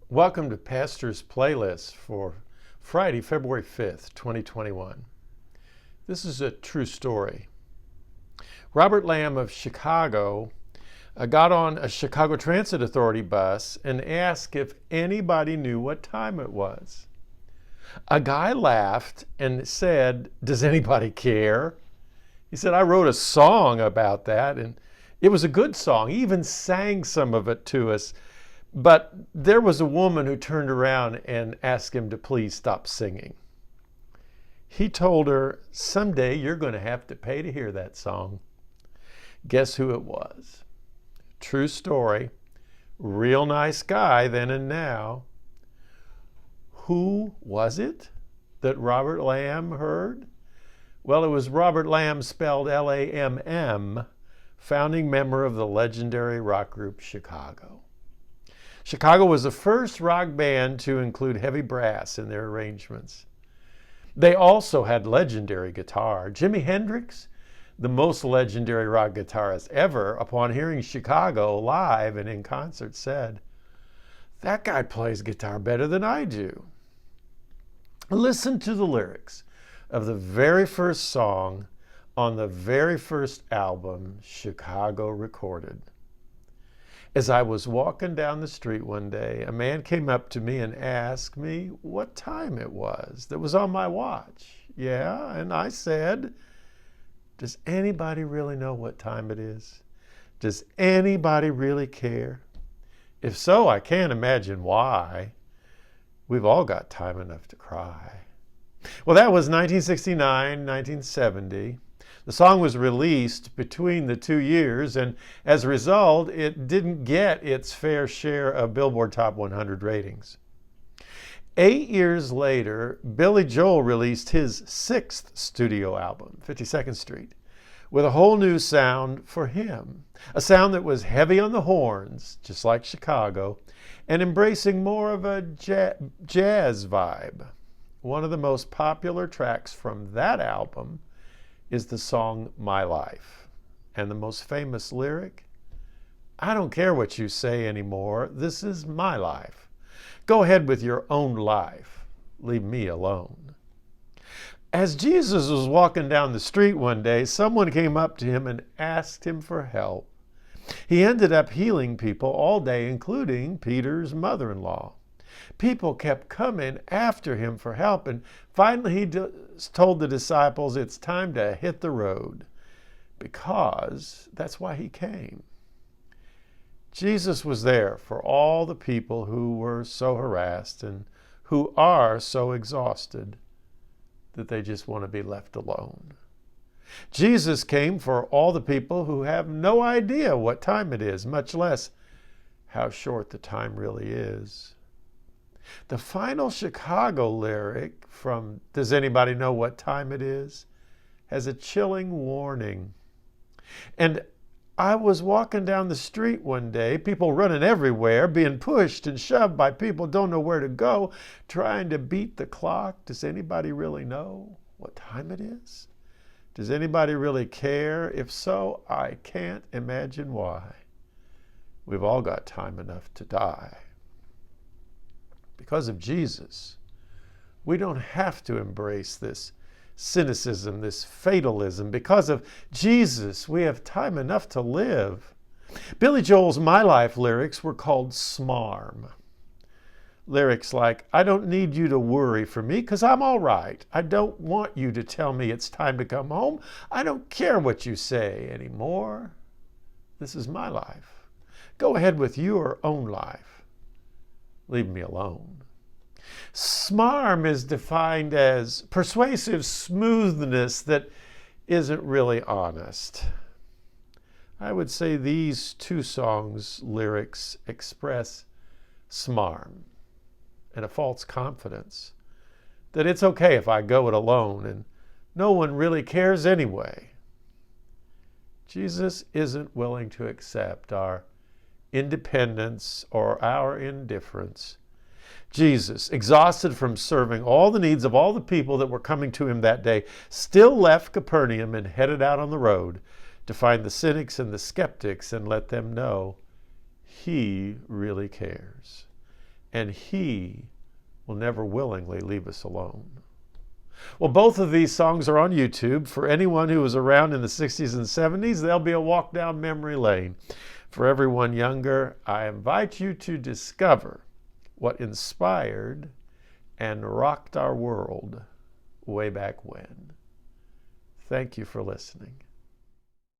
Welcome to Pastor's Playlist for Friday, February 5th, 2021. This is a true story. Robert Lamb of Chicago got on a Chicago Transit Authority bus and asked if anybody knew what time it was. A guy laughed and said, "Does anybody care?" He said, "I wrote a song about that, and it was a good song. He even sang some of it to us. But there was a woman who turned around and asked him to please stop singing." He told her, "Someday you're going to have to pay to hear that song." Guess who it was? True story. Real nice guy then and now. Who was it that Robert Lamb heard? Well, it was Robert Lamb, spelled L-A-M-M, founding member of the legendary rock group Chicago. Chicago was the first rock band to include heavy brass in their arrangements. They also had legendary guitar. Jimi Hendrix, the most legendary rock guitarist ever, upon hearing Chicago live and in concert, said, "That guy plays guitar better than I do." Listen to the lyrics of the very first song on the very first album Chicago recorded. "As I was walking down the street one day, a man came up to me and asked me what time it was that was on my watch. Yeah, and I said, 'Does anybody really know what time it is? Does anybody really care? If so, I can't imagine why. We've all got time enough to cry.'" Well, that was 1969, 1970. The song was released between the 2 years, and as a result, it didn't get its fair share of Billboard Top 100 ratings. 8 years later, Billy Joel released his 6th studio album, 52nd Street, with a whole new sound for him. A sound that was heavy on the horns, just like Chicago, and embracing more of a jazz vibe. One of the most popular tracks from that album is the song My Life. And the most famous lyric, "I don't care what you say anymore. This is my life. Go ahead with your own life. Leave me alone." As Jesus was walking down the street one day, someone came up to him and asked him for help. He ended up healing people all day, including Peter's mother-in-law. People kept coming after him for help, and finally he told the disciples it's time to hit the road, because that's why he came. Jesus was there for all the people who were so harassed and who are so exhausted that they just want to be left alone. Jesus came for all the people who have no idea what time it is, much less how short the time really is. The final Chicago lyric from "Does Anybody Know What Time It Is" has a chilling warning. And I was walking down the street one day, people running everywhere, being pushed and shoved by people don't know where to go, trying to beat the clock. Does anybody really know what time it is? Does anybody really care? If so, I can't imagine why. We've all got time enough to die. Because of Jesus, we don't have to embrace this cynicism, this fatalism. Because of Jesus, we have time enough to live. Billy Joel's My Life lyrics were called SMARM. Lyrics like, "I don't need you to worry for me because I'm all right. I don't want you to tell me it's time to come home. I don't care what you say anymore. This is my life. Go ahead with your own life. Leave me alone." SMARM is defined as persuasive smoothness that isn't really honest. I would say these two songs' lyrics express SMARM and a false confidence that it's okay if I go it alone and no one really cares anyway. Jesus isn't willing to accept our independence or our indifference. Jesus, exhausted from serving all the needs of all the people that were coming to him that day, still left Capernaum and headed out on the road to find the cynics and the skeptics and let them know he really cares. and He will never willingly leave us alone. Well, both of these songs are on YouTube. For anyone who was around in the 60s and 70s, they'll be a walk down memory lane. For everyone younger, I invite you to discover what inspired and rocked our world way back when. Thank you for listening.